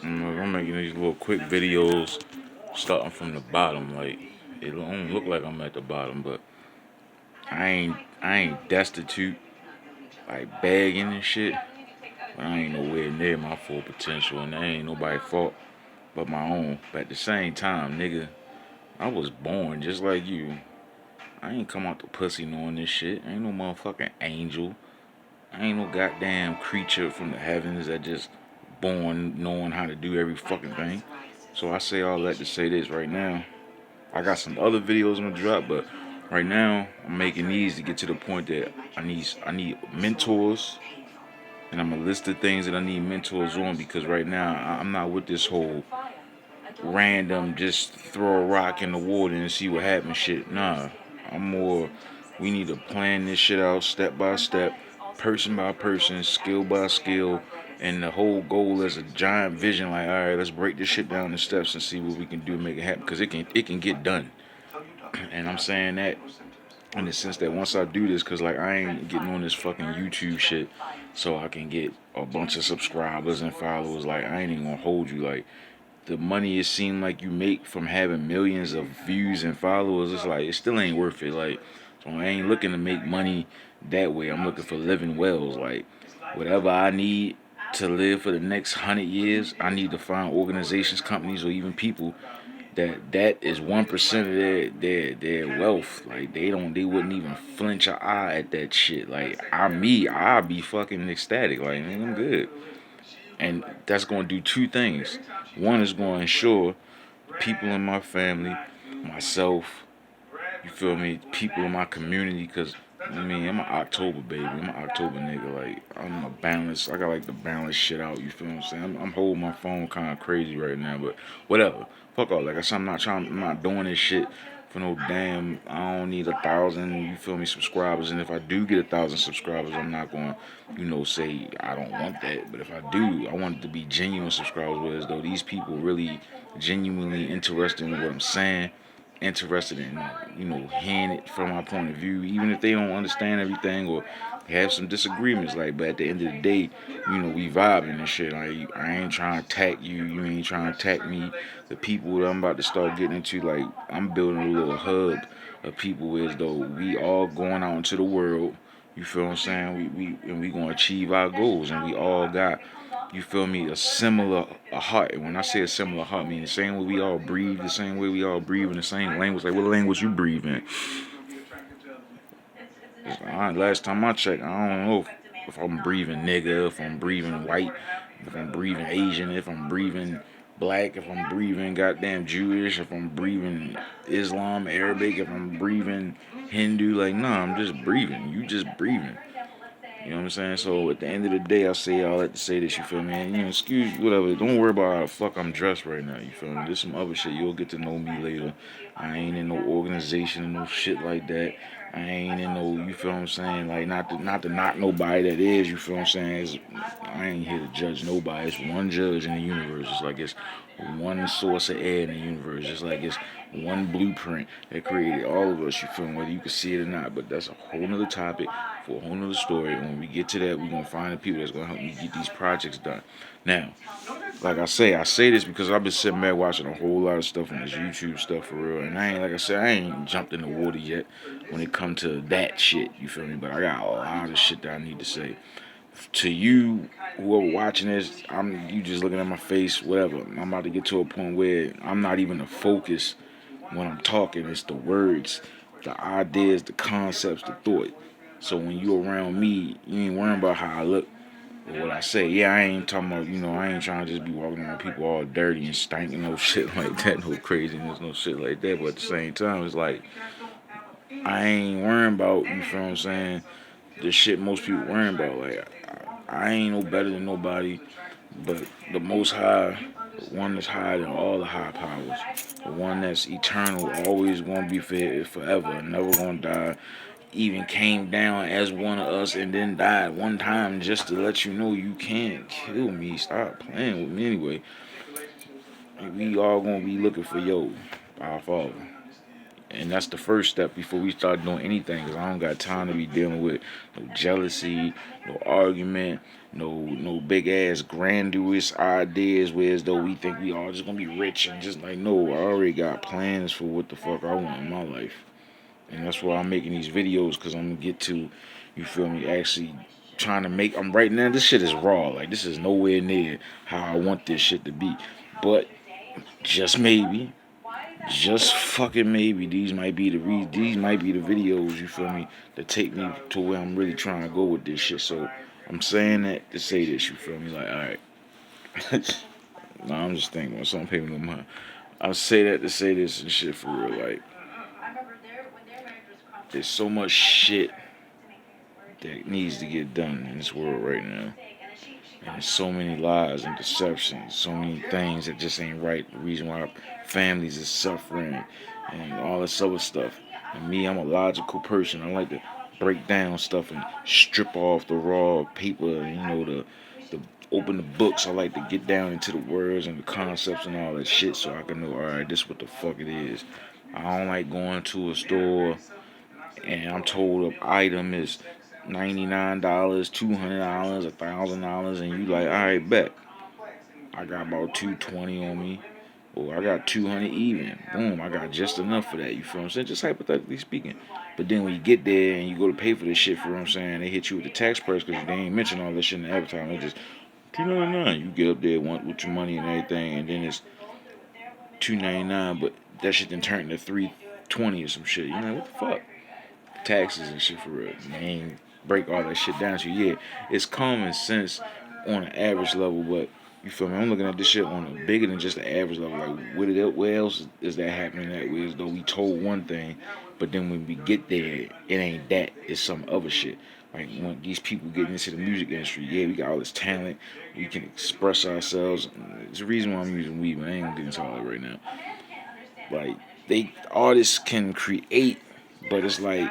I'm making these little quick videos starting from the bottom. Like, it don't look like I'm at the bottom, but I ain't destitute, like begging and shit. But I ain't nowhere near my full potential, and that ain't nobody's fault but my own. But at the same time, nigga, I was born just like you. I ain't come out the pussy knowing this shit. I ain't no motherfucking angel. I ain't no goddamn creature from the heavens that just born knowing how to do every fucking thing. So I say all that to say this right now. I got some other videos I'm gonna drop, but right now I'm making these to get to the point that I need mentors, and I'm gonna list the things that I need mentors on because right now I'm not with this whole random just throw a rock in the water and see what happens shit. Nah, I'm more. We need to plan this shit out step by step, person by person, skill by skill, and the whole goal is a giant vision. Like, all right, let's break this shit down in steps and see what we can do to make it happen. Cause it can get done. And I'm saying that in the sense that once I do this, cause like I ain't getting on this fucking YouTube shit, so I can get a bunch of subscribers and followers. Like I ain't even gonna hold you. Like the money it seemed like you make from having millions of views and followers, it's like it still ain't worth it. Like, so I ain't looking to make money that way. I'm looking for living wells. Like, whatever I need to live for the next 100 years, I need to find organizations, companies, or even people that is 1% of their wealth. Like they wouldn't even flinch an eye at that shit. Like I'll be fucking ecstatic. Like man, I'm good. And that's going to do two things. One is going to ensure people in my family, myself, you feel me, people in my community, because I mean, I'm an October baby. I'm an October nigga. Like, I'm a balance. I got like the balance shit out. You feel what I'm saying? I'm holding my phone kind of crazy right now, but whatever. Fuck all. Like I said, I'm not doing this shit for no damn. I don't need 1,000. You feel me? Subscribers. And if I do get 1,000 subscribers, I'm not going, say I don't want that. But if I do, I want it to be genuine subscribers, where as though these people really genuinely interested in what I'm saying, interested in, hearing it from my point of view, even if they don't understand everything or have some disagreements. Like, but at the end of the day, we vibing and shit. Like, I ain't trying to attack you. You ain't trying to attack me. The people that I'm about to start getting into, like, I'm building a little hub of people as though we all going out into the world. You feel what I'm saying? We gonna achieve our goals, and we all got, you feel me, a heart. And when I say a similar heart, I mean the same way we all breathe, the same way we all breathe in the same language. Like what language you breathe in? Last time I checked, I don't know if I'm breathing nigga, if I'm breathing white, if I'm breathing Asian, if I'm breathing black, if I'm breathing goddamn Jewish, if I'm breathing Islam, Arabic, if I'm breathing Hindu. Like, nah, I'm just breathing. You just breathing. You know what I'm saying? So at the end of the day, I say all that to say this, you feel me? And, excuse whatever. Don't worry about how the fuck I'm dressed right now, you feel me? There's some other shit. You'll get to know me later. I ain't in no organization or no shit like that. I ain't in no, you feel what I'm saying? Like, not to knock nobody that is, you feel what I'm saying? I ain't here to judge nobody. It's one judge in the universe. It's like it's one source of air in the universe. It's like it's one blueprint that created all of us, you feel me? Whether you can see it or not. But that's a whole nother topic for a whole nother story. And when we get to that, we're going to find the people that's going to help me get these projects done. Now, like I say this because I've been sitting back watching a whole lot of stuff on this YouTube stuff for real. And I ain't jumped in the water yet when it comes to that shit, you feel me? But I got a lot of shit that I need to say. To you who are watching this, you just looking at my face, whatever. I'm about to get to a point where I'm not even the focus when I'm talking. It's the words, the ideas, the concepts, the thought. So when you around me, you ain't worrying about how I look or what I say. Yeah, I ain't talking about, I ain't trying to just be walking around people all dirty and stinking, no shit like that, no craziness, no shit like that. But at the same time, it's like, I ain't worrying about, you feel what I'm saying, the shit most people worrying about. Like, I ain't no better than nobody, but the Most High, the one that's higher than all the high powers, the one that's eternal, always gonna be forever, never gonna die, even came down as one of us and then died one time just to let you know you can't kill me. Stop playing with me anyway. We all gonna be looking for our Father. And that's the first step before we start doing anything. Cause I don't got time to be dealing with no jealousy, no argument, no big ass grandiose ideas where as though we think we all just gonna be rich and just like no, I already got plans for what the fuck I want in my life. And that's why I'm making these videos, cause I'm gonna get to, you feel me, actually trying to make. I'm right now. This shit is raw. Like this is nowhere near how I want this shit to be. But just maybe, just fucking maybe, these might be the videos. You feel me? That take me to where I'm really trying to go with this shit. So I'm saying that to say this. You feel me? Like all right. No, I'm just thinking. Some people no mind. I say that to say this and shit for real. Like there's so much shit that needs to get done in this world right now. And there's so many lies and deceptions, so many things that just ain't right. The reason why families are suffering and all this other stuff. And me, I'm a logical person. I like to break down stuff and strip off the raw paper, the open the books. I like to get down into the words and the concepts and all that shit so I can know, alright, this is what the fuck it is. I don't like going to a store and I'm told an item is $99, $200, $1,000, and you like, all right, bet. I got about 220 on me, or I got 200 even. Boom, I got just enough for that. You feel what I'm saying? Just hypothetically speaking. But then when you get there and you go to pay for this shit, for what I'm saying, they hit you with the tax price because they ain't mention all this shit in the advertisement. They just $2.99. You get up there with your money and everything, and then it's $2.99, but that shit then turned to $3.20 or some shit. You know what the fuck? Taxes and shit for real. They ain't break all that shit down to you. Yeah, it's common sense on an average level, but you feel me? I'm looking at this shit on a bigger than just the average level. Like, where else is that happening that way? As though we told one thing, but then when we get there, it ain't that. It's some other shit. Like when these people get into the music industry, yeah, we got all this talent. We can express ourselves. It's the reason why I'm using weed, but I ain't gonna get into all that right now. Like artists can create, but it's like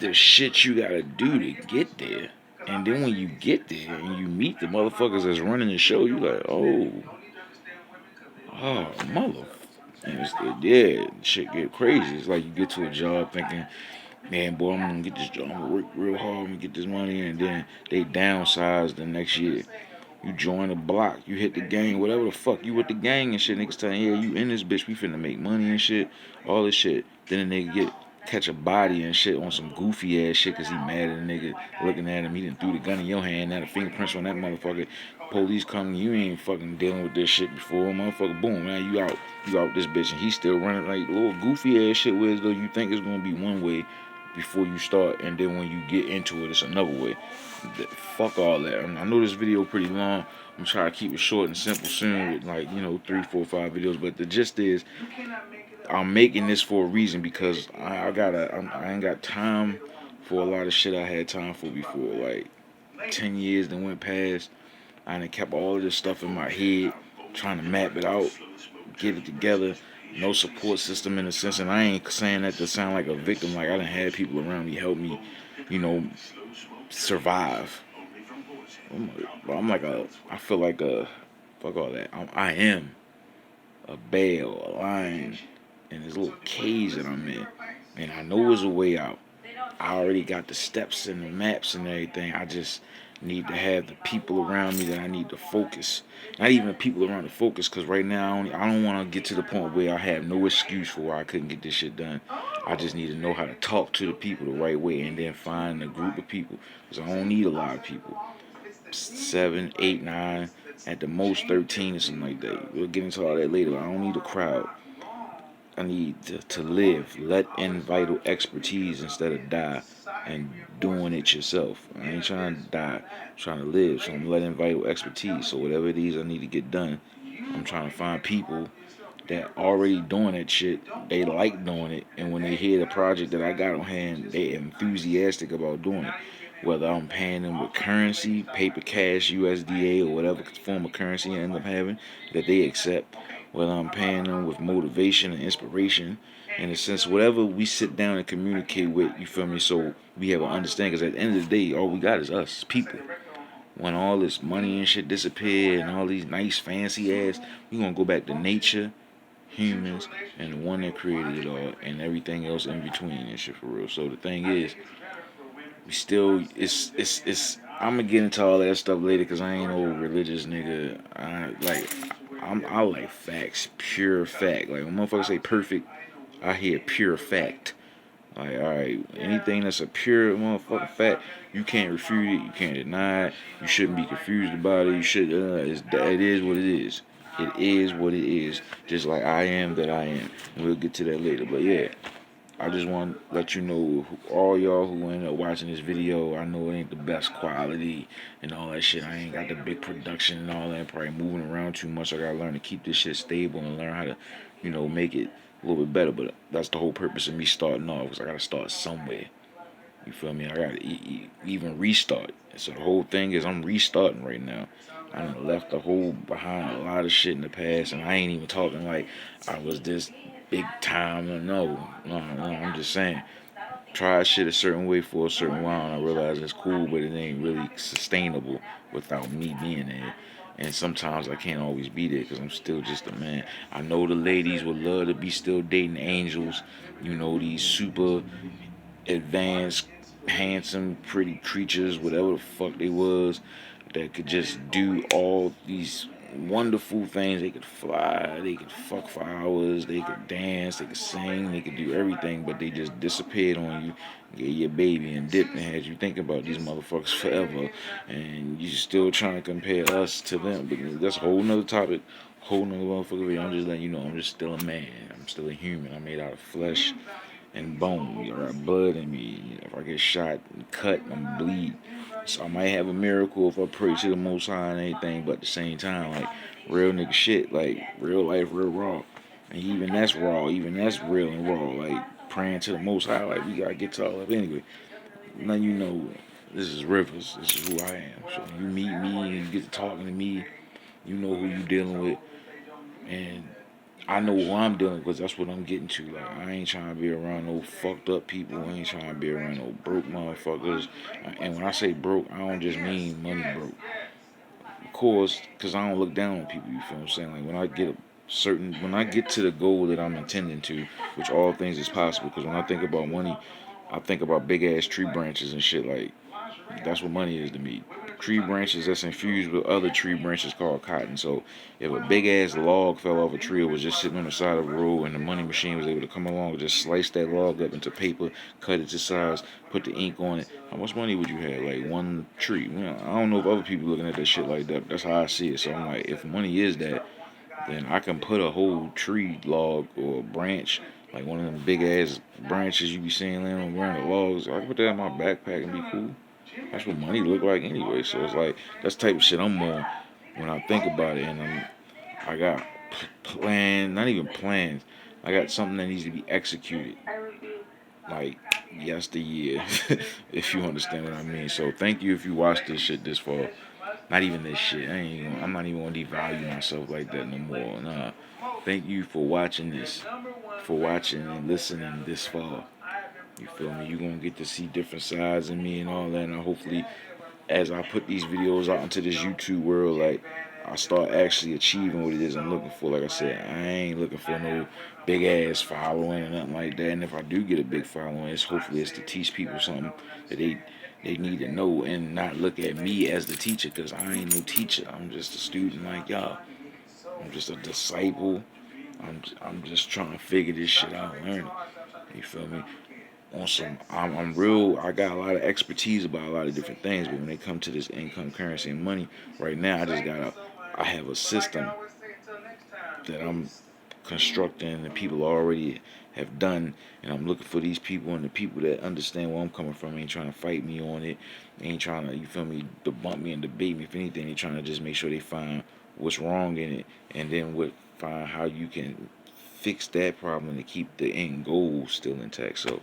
the shit you gotta do to get there. And then when you get there and you meet the motherfuckers that's running the show, you like, mother. And yeah, shit get crazy. It's like you get to a job thinking, man, boy, I'm gonna get this job. I'm gonna work real hard. I'm gonna get this money, and then they downsize the next year. You join the block, you hit the gang, whatever the fuck. You with the gang and shit. Niggas telling you, yeah, you in this bitch. We finna make money and shit. All this shit. Then the nigga catch a body and shit on some goofy ass shit because he mad at a nigga looking at him. He done threw the gun in your hand. Now the fingerprints on that motherfucker. Police coming. You ain't fucking dealing with this shit before. Motherfucker, boom, man, you out. You out this bitch. And he still running like little goofy ass shit where as though you think it's gonna be one way before you start, and then when you get into it, it's another way. Fuck all that. I know this video pretty long. I'm trying to keep it short and simple soon with like 3, 4, 5 videos. But the gist is, I'm making this for a reason because I ain't got time for a lot of shit I had time for before. Like 10 years that went past, I done kept all of this stuff in my head, trying to map it out, get it together. No support system in a sense, and I ain't saying that to sound like a victim. Like I done had people around me help me, survive. I feel like fuck all that. I am a bear or a lion in this little cage that I'm in, and I know there's a way out. I already got the steps and the maps and everything. I just need to have the people around me that I need to focus. Not even the people around to focus, because right now I don't want to get to the point where I have no excuse for why I couldn't get this shit done. I just need to know how to talk to the people the right way and then find a group of people, because I don't need a lot of people. 7, 8, 9, at the most 13 or something like that. We'll get into all that later. I don't need a crowd. I need to live. Let in vital expertise instead of die and doing it yourself. I ain't trying to die. I'm trying to live. So I'm letting vital expertise. So whatever it is I need to get done, I'm trying to find people that already doing that shit. They like doing it. And when they hear the project that I got on hand, they enthusiastic about doing it. Whether I'm paying them with currency, paper cash, USDA, or whatever form of currency I end up having that they accept. Whether I'm paying them with motivation and inspiration. In a sense, whatever we sit down and communicate with, you feel me? So we have an understanding. Because at the end of the day, all we got is us, people. When all this money and shit disappear and all these nice fancy ass, we gonna go back to nature, humans, and the one that created it all, and everything else in between and shit for real. So the thing is, we still, it's. I'm gonna get into all that stuff later because I ain't no religious nigga. I like facts, pure fact. Like when motherfuckers say perfect, I hear pure fact. Like, alright, anything that's a pure motherfucking fact, you can't refute it, you can't deny it, you shouldn't be confused about it, you should, it is what it is. It is what it is, just like I am that I am. We'll get to that later, but yeah, I just want to let you know, all y'all who end up watching this video, I know it ain't the best quality and all that shit. I ain't got the big production and all that, probably moving around too much. I gotta learn to keep this shit stable and learn how to, make it a little bit better. But that's the whole purpose of me starting off, because I gotta start somewhere. You feel me? I gotta even restart. So the whole thing is I'm restarting right now. I done left the whole behind a lot of shit in the past, and I ain't even talking like I was this big time. No, I'm just saying. Try shit a certain way for a certain while, and I realize it's cool, but it ain't really sustainable without me being there. And sometimes I can't always be there because I'm still just a man. I know the ladies would love to be still dating angels, these super advanced, handsome, pretty creatures, whatever the fuck they was, that could just do all these wonderful things. They could fly, they could fuck for hours, they could dance, they could sing, they could do everything, but they just disappeared on you, get your baby and dipped and had you think about these motherfuckers forever, and you still trying to compare us to them. But that's a whole nother topic, whole nother motherfucker video. I'm just letting you know I'm just still a man. I'm still a human. I'm made out of flesh and bone. I got blood in me. If I get shot and cut, I'm bleed. So I might have a miracle if I pray to the Most High and anything, but at the same time, like real nigga shit, like real life, real raw. And even that's raw, even that's real and raw. Like praying to the Most High, like we gotta get to all of it anyway. Now you know this is Rivers. This is who I am. So when you meet me and you get to talking to me, you know who you dealing with, and I know who I'm dealing with because that's what I'm getting to. Like, I ain't trying to be around no fucked up people. I ain't trying to be around no broke motherfuckers. And when I say broke, I don't just mean money broke. Of course, because I don't look down on people, you feel what I'm saying? Like, when I get to the goal that I'm intending to, which all things is possible, because when I think about money, I think about big ass tree branches and shit. Like, that's what money is to me. Tree branches that's infused with other tree branches called cotton. So if a big ass log fell off a tree or was just sitting on the side of the road and the money machine was able to come along and just slice that log up into paper, cut it to size, put the ink on it, how much money would you have? Like one tree. I don't know if other people looking at that shit like that. But that's how I see it. So I'm like, if money is that, then I can put a whole tree log or branch, like one of them big ass branches you be seeing laying around the logs. I can put that in my backpack and be cool. That's what money look like anyway. So it's like that's the type of shit I'm on when I think about it, and I got plans, not even plans. I got something that needs to be executed, like yesteryear, if you understand what I mean. So thank you if you watched this shit this far. Not even this shit. I'm not even gonna devalue myself like that no more. Nah. Thank you for watching this, for watching and listening this far. You feel me? You gonna get to see different sides of me and all that, and hopefully, as I put these videos out into this YouTube world, like I start actually achieving what it is I'm looking for. Like I said, I ain't looking for no big ass following or nothing like that. And if I do get a big following, it's to teach people something that they need to know and not look at me as the teacher, because I ain't no teacher. I'm just a student like y'all. I'm just a disciple. I'm just trying to figure this shit out and learn it. You feel me? I'm real. I got a lot of expertise about a lot of different things, but when it comes to this income, currency, and money, right now I have a system that I'm constructing and people already have done, and I'm looking for these people, and the people that understand where I'm coming from ain't trying to fight me on it, ain't trying to, you feel me, debunk me and debate me. If anything, they trying to just make sure they find what's wrong in it, and then find how you can fix that problem to keep the end goal still intact. So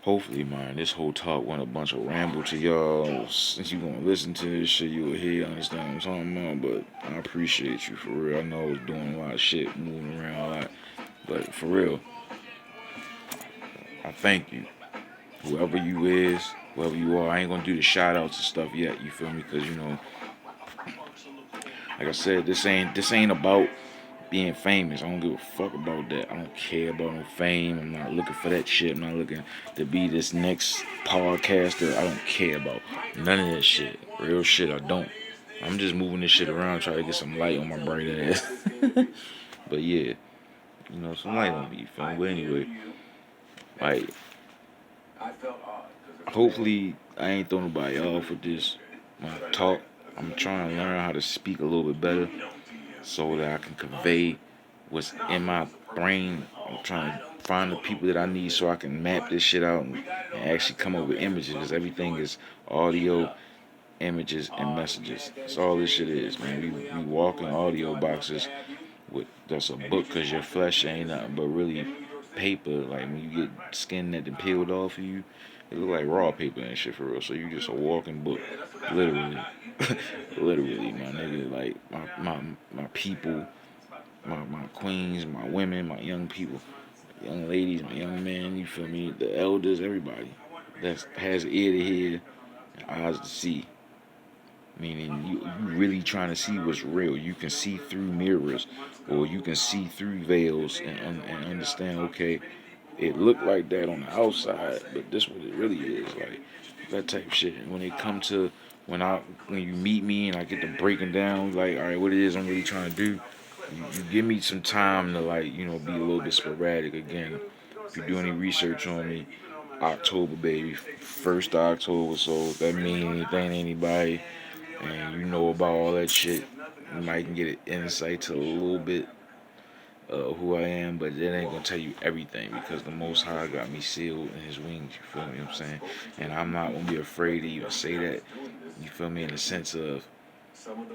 hopefully, man, this whole talk went a bunch of ramble to y'all. Since you gonna listen to this shit, you'll hear, understand what I'm talking about. But I appreciate you for real. I know I was doing a lot of shit, moving around a lot, but for real, I thank you. Whoever you is, whoever you are, I ain't gonna do the shout outs and stuff yet. You feel me? Because like I said, this ain't about being famous. I don't give a fuck about that. I don't care about no fame. I'm not looking for that shit. I'm not looking to be this next podcaster. I don't care about none of that shit. Real shit, I don't. I'm just moving this shit around, trying to get some light on my bright ass. But yeah, you know, some light on me, you feel me? But anyway, like, hopefully I ain't throwing nobody off with this, my talk. I'm trying to learn how to speak a little bit better so that I can convey what's in my brain. I'm trying to find the people that I need so I can map this shit out and actually come up with images, because everything is audio, images, and messages. That's all this shit is, man. We walk in audio boxes with that's a book, because your flesh ain't nothing but really paper. Like when you get skin that then peeled off of you, it look like raw paper and shit for real. So you just a walking book, literally. Literally, my nigga. Like my people, my queens, my women, my young people, young ladies, my young men, you feel me? The elders, everybody that has ear to hear and eyes to see. Meaning you really trying to see what's real. You can see through mirrors, or you can see through veils and understand, okay, it looked like that on the outside, but this what it really is. Like that type of shit. And when it come to when you meet me and I get to breaking down, like, all right, what it is I'm really trying to do, you give me some time to, like, you know, be a little bit sporadic again. If you do any research on me, October, baby, 1st of October, so if that mean anything to anybody and you know about all that shit, you might get an insight to a little bit who I am, but that ain't gonna tell you everything, because the Most High got me sealed in His wings. You feel me? What I'm saying, and I'm not gonna be afraid to even say that. You feel me? In the sense of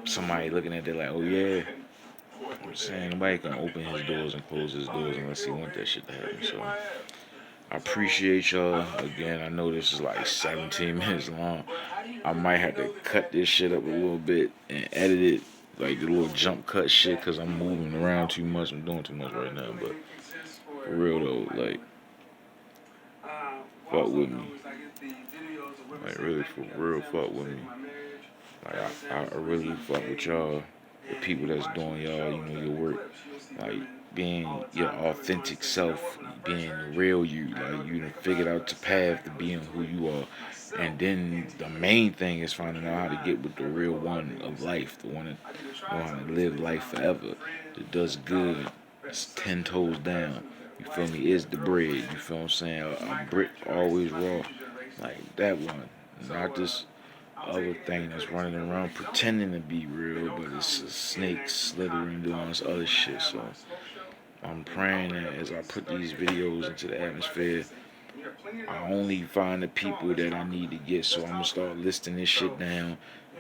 somebody looking at it like, oh yeah. I'm saying nobody can open his doors and close his doors unless he want that shit to happen. So I appreciate y'all. Again, I know this is like 17 minutes long. I might have to cut this shit up a little bit and edit it, like the little jump cut shit, because I'm moving around too much. I'm doing too much right now. But for real though, like, fuck with me. Like, really, for real, fuck with me. Like, I really fuck with y'all, the people that's doing y'all, you know, your work. Like, being your authentic self, being the real you. Like, you done figured out the path to being who you are. And then the main thing is finding out how to get with the real one of life, the one that know how to live life forever, that does good, it's 10 toes down. You feel me? Is the bread. You feel what I'm saying? A brick always raw. Like that one. Not this other thing that's running around pretending to be real, but it's a snake slithering doing this other shit. So I'm praying that as I put these videos into the atmosphere, I only find the people that I need to get. So I'm gonna start listing this shit down,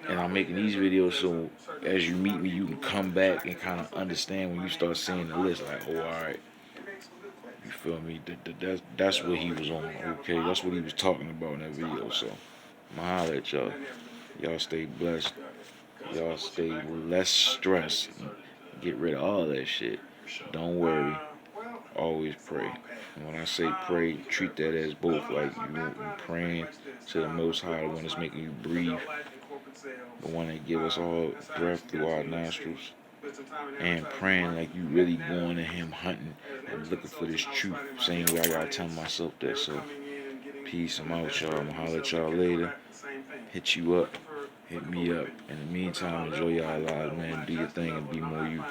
and I'm making these videos so as you meet me, you can come back and kind of understand when you start seeing the list. Like, oh, all right, you feel me? That's what he was on. Okay, that's what he was talking about in that video. So I'ma holler at y'all. Y'all stay blessed. Y'all stay less stressed. Get rid of all that shit. Don't worry. Always pray. And when I say pray, treat that as both. Like you praying to the Most High, the one that's making you breathe, the one that give us all breath through our nostrils, and praying like you really going to Him hunting and looking for this truth. Same way I gotta tell myself that. So peace. I'm out, y'all. I'ma holler at y'all later. Hit you up. Hit me up. In the meantime, enjoy y'all lives, man. Do your thing and be more you.